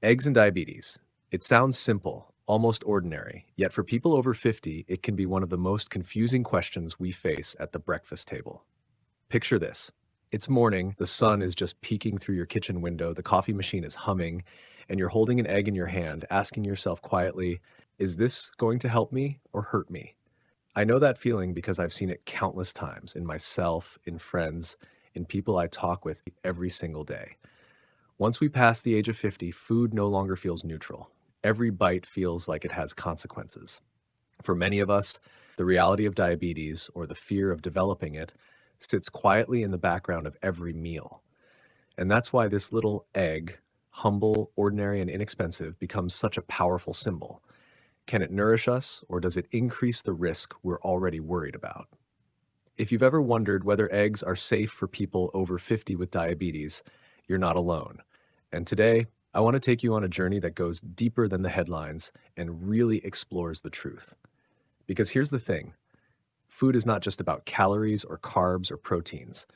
Eggs and diabetes. It sounds simple, almost ordinary, yet for people over 50, it can be one of the most confusing questions we face at the breakfast table. Picture this. It's morning, the sun is just peeking through your kitchen window, the coffee machine is humming, and you're holding an egg in your hand, asking yourself quietly, is this going to help me or hurt me? I know that feeling because I've seen it countless times in myself, in friends, in people I talk with every single day. Once we pass the age of 50, food no longer feels neutral. Every bite feels like it has consequences. For many of us, the reality of diabetes or the fear of developing it sits quietly in the background of every meal. And that's why this little egg, humble, ordinary, and inexpensive, becomes such a powerful symbol. Can it nourish us, or does it increase the risk we're already worried about? If you've ever wondered whether eggs are safe for people over 50 with diabetes, you're not alone. And today, I want to take you on a journey that goes deeper than the headlines and really explores the truth. Because here's the thing, food is not just about calories or carbs or proteins.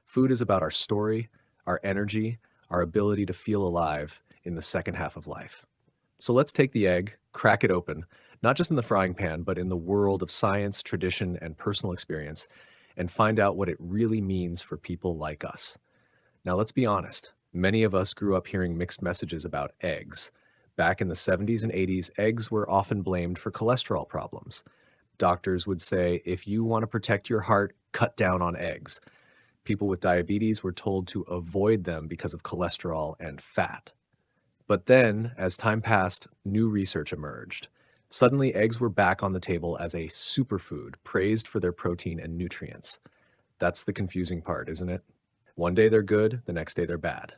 Food is about our story, our energy, our ability to feel alive in the second half of life. So let's take the egg, crack it open, not just in the frying pan, but in the world of science, tradition, and personal experience, and find out what it really means for people like us. Now, let's be honest. Many of us grew up hearing mixed messages about eggs. Back in the 70s and 80s, eggs were often blamed for cholesterol problems. Doctors would say, if you want to protect your heart, cut down on eggs. People with diabetes were told to avoid them because of cholesterol and fat. But then, as time passed, new research emerged. Suddenly, eggs were back on the table as a superfood, praised for their protein and nutrients. That's the confusing part, isn't it? One day they're good, the next day they're bad.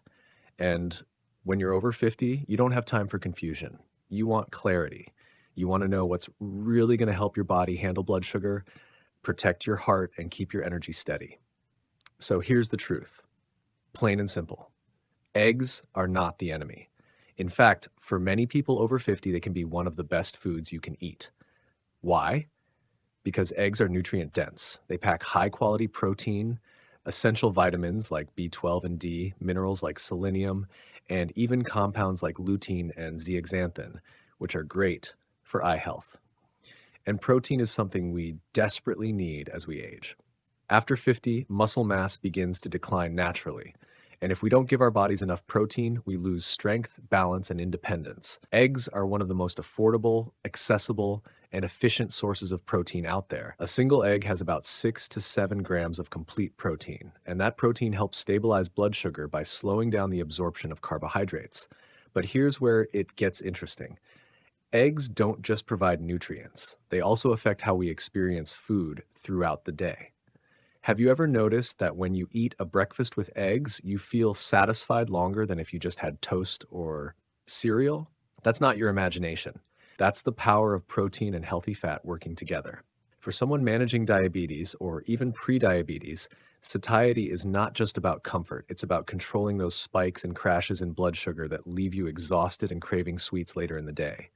And when you're over 50, you don't have time for confusion. You want clarity. You want to know what's really going to help your body handle blood sugar, protect your heart, and keep your energy steady. So here's the truth, plain and simple. Eggs are not the enemy. In fact, for many people over 50, they can be one of the best foods you can eat. Why? Because eggs are nutrient dense. They pack high quality protein, essential vitamins like B12 and D, minerals like selenium, and even compounds like lutein and zeaxanthin, which are great for eye health. And protein is something we desperately need as we age. After 50, muscle mass begins to decline naturally. And if we don't give our bodies enough protein, we lose strength, balance, and independence. Eggs are one of the most affordable, accessible, and efficient sources of protein out there. A single egg has about 6 to 7 grams of complete protein, and that protein helps stabilize blood sugar by slowing down the absorption of carbohydrates. But here's where it gets interesting. Eggs don't just provide nutrients, they also affect how we experience food throughout the day. Have you ever noticed that when you eat a breakfast with eggs, you feel satisfied longer than if you just had toast or cereal? That's not your imagination. That's the power of protein and healthy fat working together. For someone managing diabetes or even prediabetes, satiety is not just about comfort, it's about controlling those spikes and crashes in blood sugar that leave you exhausted and craving sweets later in the day.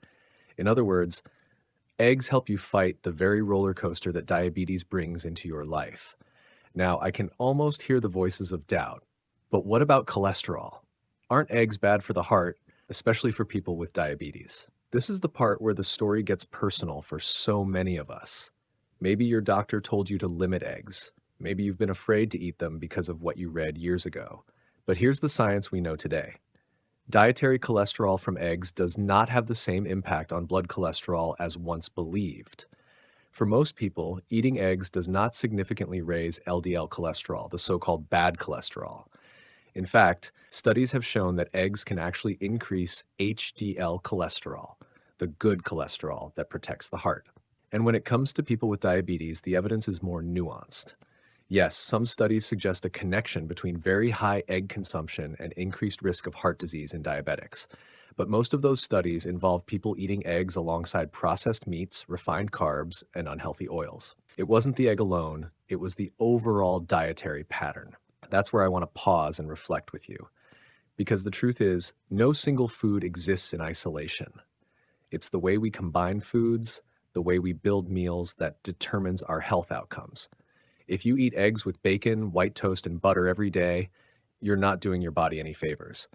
In other words, eggs help you fight the very roller coaster that diabetes brings into your life. Now, I can almost hear the voices of doubt. But what about cholesterol? Aren't eggs bad for the heart, especially for people with diabetes? This is the part where the story gets personal for so many of us. Maybe your doctor told you to limit eggs. Maybe you've been afraid to eat them because of what you read years ago. But here's the science we know today. Dietary cholesterol from eggs does not have the same impact on blood cholesterol as once believed. For most people, eating eggs does not significantly raise LDL cholesterol, the so-called bad cholesterol. In fact, studies have shown that eggs can actually increase HDL cholesterol, the good cholesterol that protects the heart. And when it comes to people with diabetes, the evidence is more nuanced. Yes, some studies suggest a connection between very high egg consumption and increased risk of heart disease in diabetics. But most of those studies involve people eating eggs alongside processed meats, refined carbs, and unhealthy oils. It wasn't the egg alone, it was the overall dietary pattern. That's where I want to pause and reflect with you. Because the truth is, no single food exists in isolation. It's the way we combine foods, the way we build meals that determines our health outcomes. If you eat eggs with bacon, white toast, and butter every day, you're not doing your body any favors.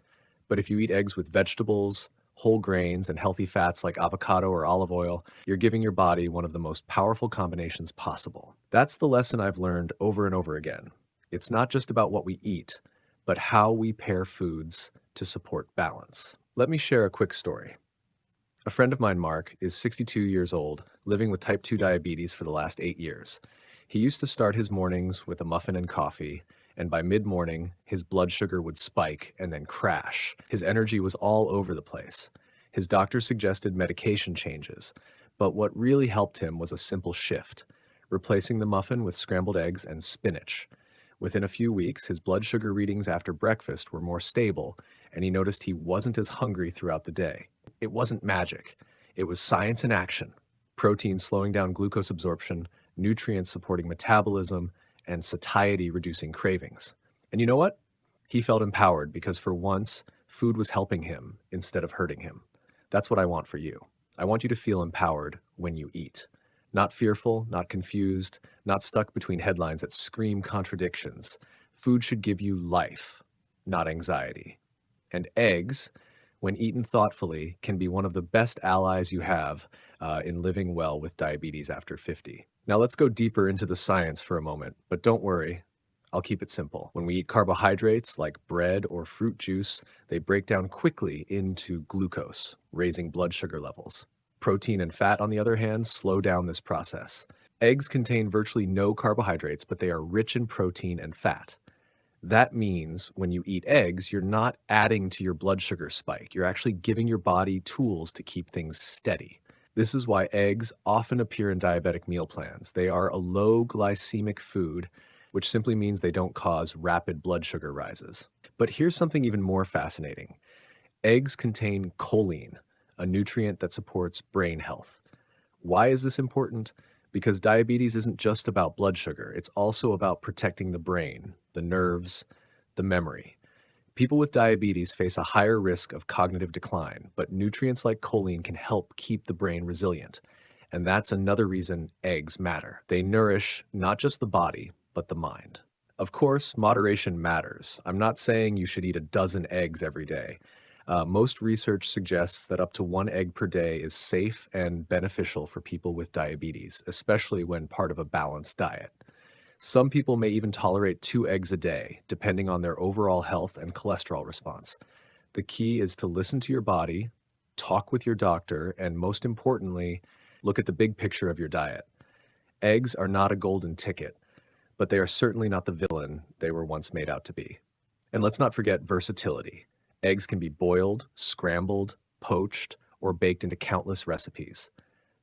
But if you eat eggs with vegetables, whole grains, and healthy fats like avocado or olive oil, you're giving your body one of the most powerful combinations possible. That's the lesson I've learned over and over again. It's not just about what we eat, but how we pair foods to support balance. Let me share a quick story. A friend of mine, Mark, is 62 years old, living with type 2 diabetes for the last 8 years. He used to start his mornings with a muffin and coffee, and by mid morning, his blood sugar would spike and then crash. His energy was all over the place. His doctor suggested medication changes, but what really helped him was a simple shift, replacing the muffin with scrambled eggs and spinach. Within a few weeks, his blood sugar readings after breakfast were more stable, and he noticed he wasn't as hungry throughout the day. It wasn't magic. It was science in action. Protein slowing down glucose absorption, nutrients supporting metabolism, and satiety reducing cravings. And you know what? He felt empowered because for once, food was helping him instead of hurting him. That's what I want for you. I want you to feel empowered when you eat. Not fearful, not confused, not stuck between headlines that scream contradictions. Food should give you life, not anxiety. And eggs, when eaten thoughtfully, can be one of the best allies you have in living well with diabetes after 50. Now let's go deeper into the science for a moment, but don't worry, I'll keep it simple. When we eat carbohydrates like bread or fruit juice, they break down quickly into glucose, raising blood sugar levels. Protein and fat, on the other hand, slow down this process. Eggs contain virtually no carbohydrates, but they are rich in protein and fat. That means when you eat eggs, you're not adding to your blood sugar spike. You're actually giving your body tools to keep things steady. This is why eggs often appear in diabetic meal plans. They are a low glycemic food, which simply means they don't cause rapid blood sugar rises. But here's something even more fascinating. Eggs contain choline, a nutrient that supports brain health. Why is this important? Because diabetes isn't just about blood sugar, it's also about protecting the brain, the nerves, the memory. People with diabetes face a higher risk of cognitive decline, but nutrients like choline can help keep the brain resilient. And that's another reason eggs matter. They nourish not just the body, but the mind. Of course, moderation matters. I'm not saying you should eat a dozen eggs every day. Most research suggests that up to 1 egg per day is safe and beneficial for people with diabetes, especially when part of a balanced diet. Some people may even tolerate 2 eggs a day, depending on their overall health and cholesterol response. The key is to listen to your body, talk with your doctor, and most importantly, look at the big picture of your diet. Eggs are not a golden ticket, but they are certainly not the villain they were once made out to be. And let's not forget versatility. Eggs can be boiled, scrambled, poached, or baked into countless recipes.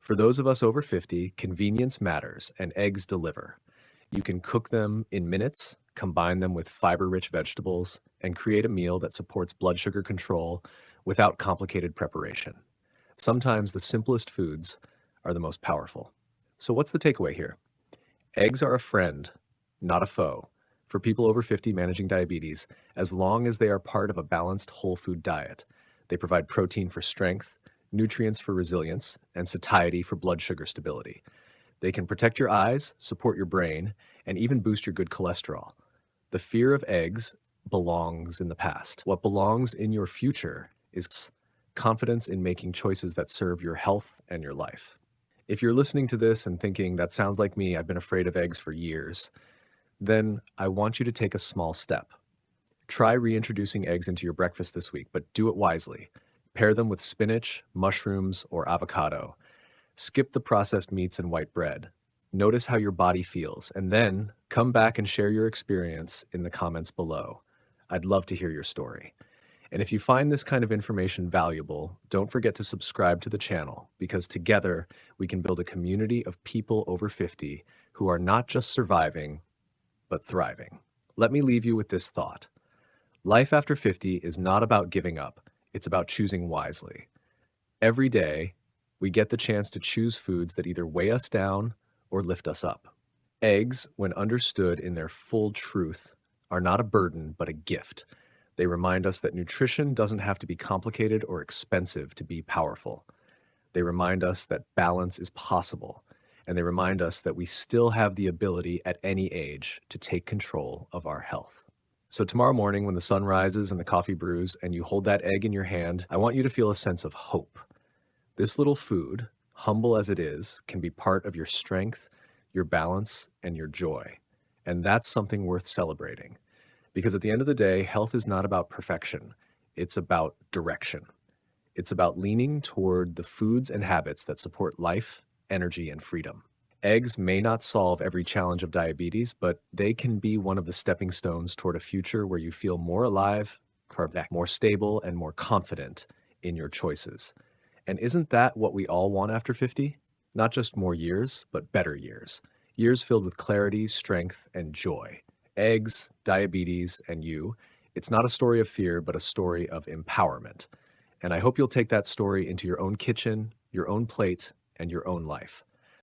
For those of us over 50, convenience matters, and eggs deliver. You can cook them in minutes, combine them with fiber-rich vegetables, and create a meal that supports blood sugar control without complicated preparation. Sometimes the simplest foods are the most powerful. So what's the takeaway here? Eggs are a friend, not a foe, for people over 50 managing diabetes, as long as they are part of a balanced whole food diet. They provide protein for strength, nutrients for resilience, and satiety for blood sugar stability. They can protect your eyes, support your brain, and even boost your good cholesterol. The fear of eggs belongs in the past. What belongs in your future is confidence in making choices that serve your health and your life. If you're listening to this and thinking, that sounds like me, I've been afraid of eggs for years, then I want you to take a small step. Try reintroducing eggs into your breakfast this week, but do it wisely. Pair them with spinach, mushrooms, or avocado. Skip the processed meats and white bread. Notice how your body feels, and then come back and share your experience in the comments below. I'd love to hear your story. And if you find this kind of information valuable, don't forget to subscribe to the channel, because together we can build a community of people over 50 who are not just surviving, but thriving. Let me leave you with this thought. Life after 50 is not about giving up, it's about choosing wisely. Every day, we get the chance to choose foods that either weigh us down or lift us up. Eggs, when understood in their full truth, are not a burden, but a gift. They remind us that nutrition doesn't have to be complicated or expensive to be powerful. They remind us that balance is possible, and they remind us that we still have the ability at any age to take control of our health. So tomorrow morning, when the sun rises and the coffee brews and you hold that egg in your hand, I want you to feel a sense of hope. This little food, humble as it is, can be part of your strength, your balance, and your joy. And that's something worth celebrating. Because at the end of the day, health is not about perfection, it's about direction. It's about leaning toward the foods and habits that support life, energy, and freedom. Eggs may not solve every challenge of diabetes, but they can be one of the stepping stones toward a future where you feel more alive, more stable, and more confident in your choices. And isn't that what we all want after 50? Not just more years, but better years. Years filled with clarity, strength, and joy. Eggs, diabetes, and you. It's not a story of fear, but a story of empowerment. And I hope you'll take that story into your own kitchen, your own plate, and your own life.